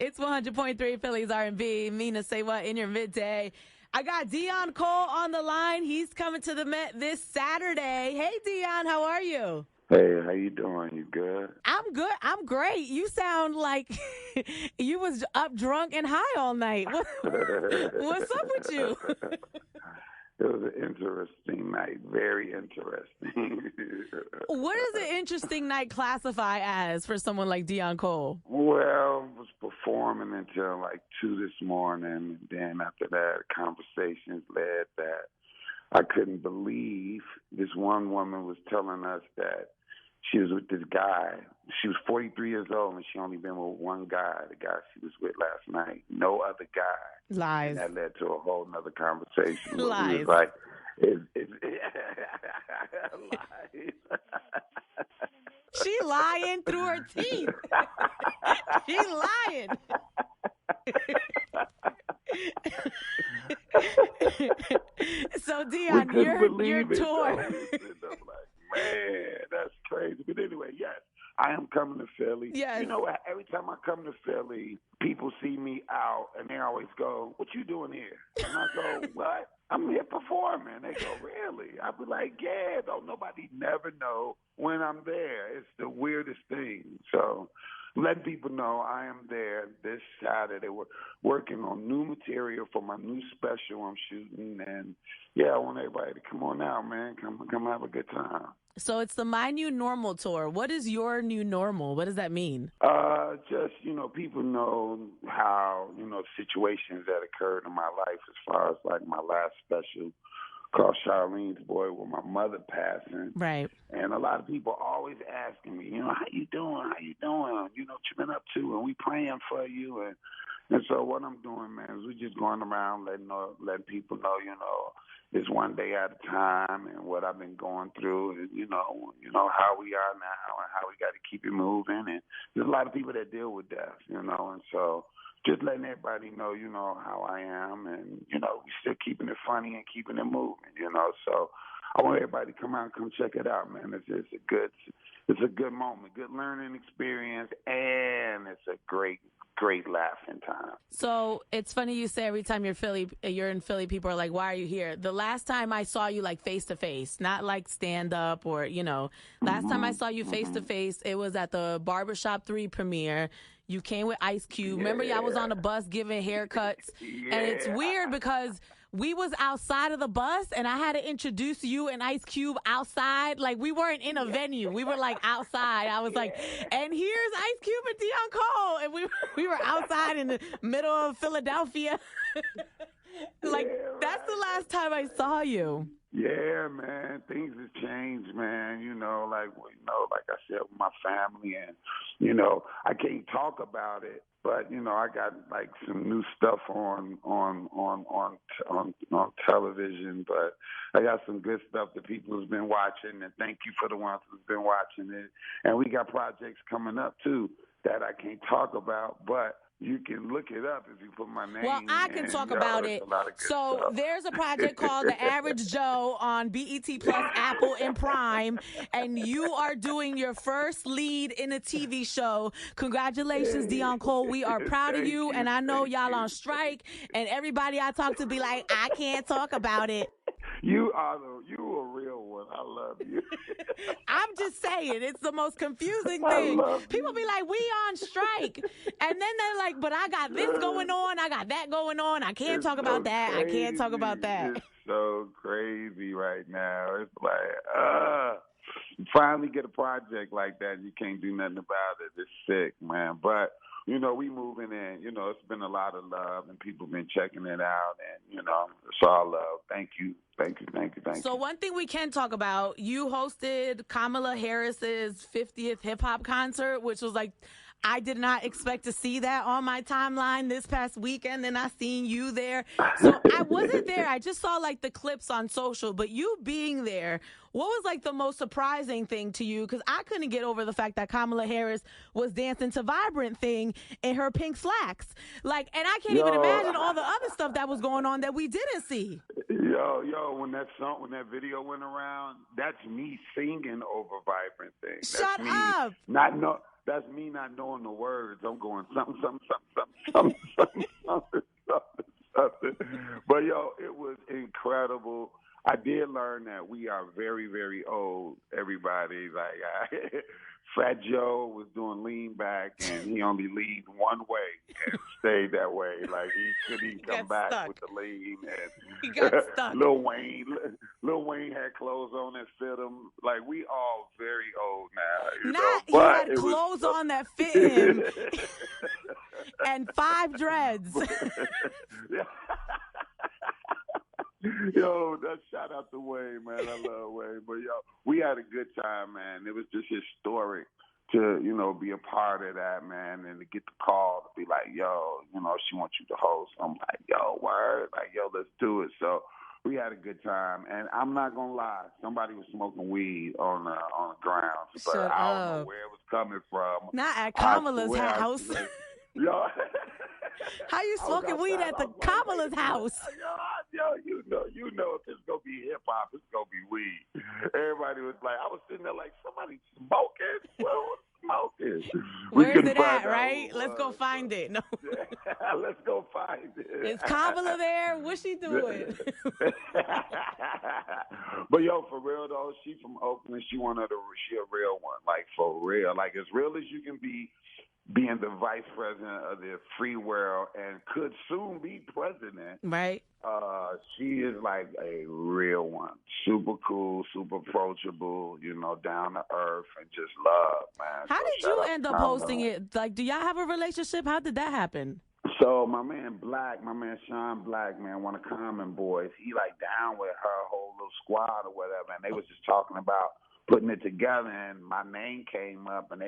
It's 100.3 Phillies R&B. Mina Saywhat in your midday. I got Deon Cole on the line. He's coming to the Met this Saturday. Hey, Deon, how are you? Hey, how you doing? You good? I'm good. I'm great. You sound like you was up drunk and high all night. What's up with you? It was an interesting night. Very interesting. What does an interesting night classify as for someone like Deon Cole? Well, was performing until like 2 this morning. Then after that, conversations led that I couldn't believe this one woman was telling us that she was with this guy. She was 43 years old, and she only been with one guy, the guy she was with last night. No other guy. Lies. And that led to a whole nother conversation. Lies. He was like, lies. She lying through her teeth. She lying. So, Deon, your tour. Man, that's crazy. But anyway, yes, I am coming to Philly. Yes. You know what? Every time I come to Philly, people see me out, and they always go, "What you doing here?" And I go, "What? I'm here performing." They go, "Really?" I be like, "Yeah." Don't nobody never know when I'm there. It's the weirdest thing. So letting people know I am there this Saturday. We're working on new material for my new special I'm shooting, and yeah, I want everybody to come on out, man. Come have a good time. So it's the My New Normal tour. What is your new normal? What does that mean? Just, people know how, situations that occurred in my life as far as like my last special called Charlene's Boy with my mother passing. Right. And a lot of people always asking me, how you doing? How you doing? What you been up to? And we praying for you. And so what I'm doing, man, is we're just going around letting people know, it's one day at a time and what I've been going through and, how we are now and how we got to keep it moving. And there's a lot of people that deal with death, and so just letting everybody know, how I am and, we still keeping it funny and keeping it moving, So I want everybody to come out and come check it out, man. It's a good moment, good learning experience, and it's a great laughing time. So it's funny you say every time you're in Philly, people are like, "Why are you here?" The last time I saw you like face to face, not like stand up or, last time I saw you face to face, it was at the Barbershop 3 premiere. You came with Ice Cube. Yeah. Remember, y'all was on the bus giving haircuts. Yeah. And it's weird because we was outside of the bus, and I had to introduce you and Ice Cube outside. Like, we weren't in a venue. We were, like, outside. I was like, and here's Ice Cube and Deon Cole. And we were outside in the middle of Philadelphia. That's the last time I saw you. Yeah, man, things have changed, man. Like I said, with my family, and I can't talk about it, but I got like some new stuff on television. But I got some good stuff that people has been watching, and thank you for the ones who's been watching it. And we got projects coming up too that I can't talk about, but you can look it up if you put my name. Well, I can talk about it. So stuff. There's a project called The Average Joe on BET Plus, Apple, and Prime, and you are doing your first lead in a TV show. Congratulations, Deon Cole. We are proud of you, and I know y'all on strike, and everybody I talk to be like, I can't talk about it. You a real one. I love you. I'm just saying, it's the most confusing thing. People be like, we on strike. And then they're like, but I got this going on. I got that going on. I can't talk about that. I can't talk about that. It's so crazy right now. It's like, you finally get a project like that. You can't do nothing about it. It's sick, man. But, we moving in. It's been a lot of love, and people been checking it out. And, it's all love. Thank you. Thank you. So one thing we can talk about, you hosted Kamala Harris's 50th hip-hop concert, which was like, I did not expect to see that on my timeline this past weekend, and I seen you there. So I wasn't there. I just saw like the clips on social, but you being there, what was like the most surprising thing to you? Because I couldn't get over the fact that Kamala Harris was dancing to Vibrant Thing in her pink slacks. Like, and I can't even imagine all the other stuff that was going on that we didn't see. Yo, when that video went around, that's me singing over Vibrant Thing. Shut up. That's me not knowing the words. I'm going something, something, something, something, learn that we are very, very old. Everybody, Fat Joe was doing lean back, and he only leaned one way and stayed that way. Like he couldn't come back stuck with the lean. And he got stuck. Lil Wayne had clothes on that fit him. Like we all very old now. He had clothes on that fit him, and 5 dreads. Yo, that shout out to Wayne, man. I love Wayne. But yo, we had a good time, man. It was just historic to, be a part of that, man, and to get the call to be like, yo, she wants you to host. I'm like, yo, word, like, yo, let's do it. So we had a good time, and I'm not gonna lie, somebody was smoking weed on the grounds, but I don't know where it was coming from. Not at Kamala's house. Yo. How you smoking weed at the Kamala's house? Yo, you know, if it's gonna be hip hop, it's gonna be weed. Everybody was like, I was sitting there like, somebody smoking? Well, smoking. Where's it at, right? Let's go find it. No. Let's go find it. Is Kamala there? What's she doing? But yo, for real though, she from Oakland. She a real one. Like for real. Like as real as you can be. Being the vice president of the free world and could soon be president. Right. She is like a real one. Super cool, super approachable, down to earth and just love, man. How did you end up hosting it? Like, do y'all have a relationship? How did that happen? So my man Sean Black, man, one of Common Boys, he like down with her whole little squad or whatever, and they was just talking about putting it together, and my name came up, and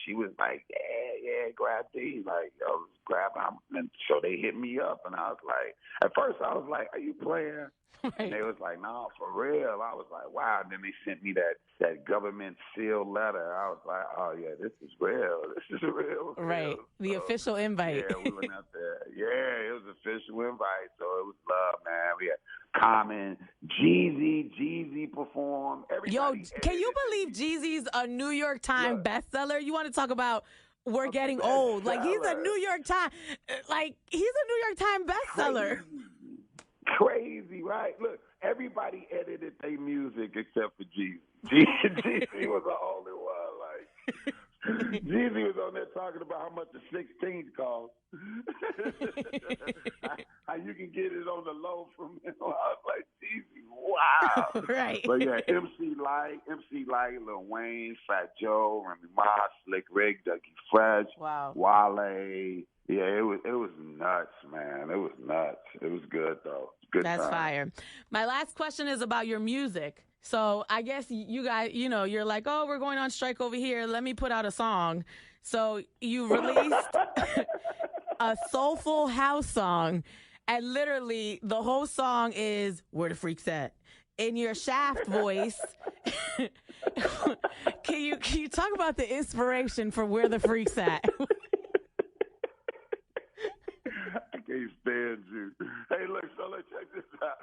she was like, yeah, grab these, like, yo, grab them. And so they hit me up, and I was like, at first I was like, are you playing? Right. And they was like, no, for real. I was like, wow. And then they sent me that government sealed letter. I was like, oh yeah, this is real. This is real. Right. The official invite. Yeah, we went out there. Yeah, it was official invite. So it was love, man. We had Common, Jeezy performed. Yo, can you believe Jeezy's a New York Times bestseller? You want to talk about we're getting old. Like he's a New York Times bestseller. Crazy, right? Look, everybody edited their music except for Jeezy. Jeezy was the only one. Like Jeezy was on there talking about how much the 16s cost. How you can get it on the low from him. I was like, Jeezy, wow. Right. But yeah, MC Light, Lil Wayne, Fat Joe, Remy Ma, Slick Rick, Dougie Fresh, Wale. Yeah, it was nuts, man. It was nuts. It was good though. Good That's time. Fire. My last question is about your music. So I guess you guys, you're like, oh, we're going on strike over here. Let me put out a song. So you released a soulful house song, and literally the whole song is "Where the Freaks At" in your Shaft voice. Can you talk about the inspiration for "Where the Freaks At"? I can't stand you. Hey, look, so let's check this out.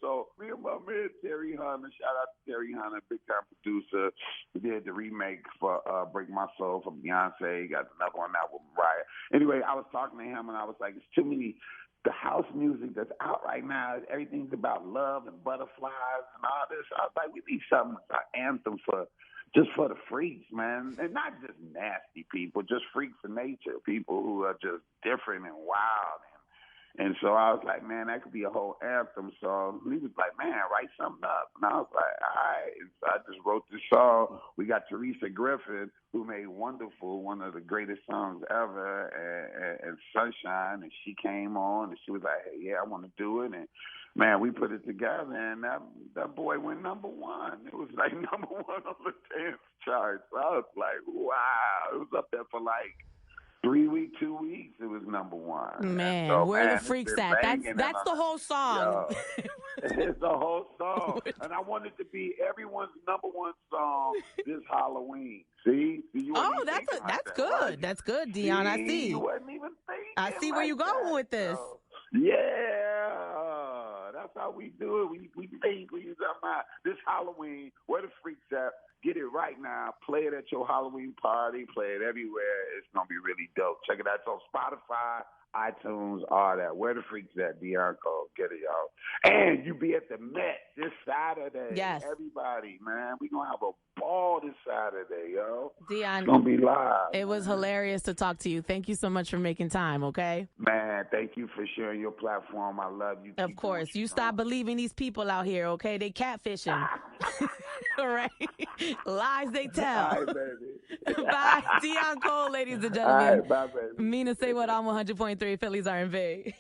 So me and my man Terry Hunter, shout out to Terry Hunter, big time producer, did the remake for Break My Soul from Beyonce, got another one out with Mariah. Anyway, I was talking to him and I was like, it's too many, the house music that's out right now, everything's about love and butterflies and all this. I was like, we need something, an anthem just for the freaks, man. And not just nasty people, just freaks of nature, people who are just different and wild. And so I was like, man, that could be a whole anthem song. He was like, man, write something up. And I was like, all right. And so I just wrote this song. We got Teresa Griffin, who made Wonderful, one of the greatest songs ever, and Sunshine. And she came on, and she was like, hey, yeah, I want to do it. And, man, we put it together, and that boy went number one. It was like number one on the dance charts. So I was like, wow. It was up there for like 3 weeks, 2 weeks, it was number one. Man, so, where the freaks at? That's the whole song. It's the whole song. And I want it to be everyone's number one song this Halloween. See? That's good. Right? That's good, Deon. I see. You wasn't even thinking. I see where you're going with this. So, yeah. That's how we do it. We think we use our mind. This Halloween, where the freaks at? Get it right now. Play it at your Halloween party. Play it everywhere. It's going to be really dope. Check it out. It's on Spotify, iTunes, all that. Where the freaks at? Deon Cole. Get it, y'all. And you be at the Met this Saturday. Yes. Everybody, man. We going to have a ball this Saturday, yo. Deon, it's going to be live. It was hilarious to talk to you. Thank you so much for making time, okay? Man, thank you for sharing your platform. I love you. Of course. You stop believing these people out here, okay? They catfishing. All right. Lies they tell. All right, baby. Bye. Deon Cole, ladies and gentlemen. All right, bye, baby. Mina Saywhat on 100.3 Phillies R&B.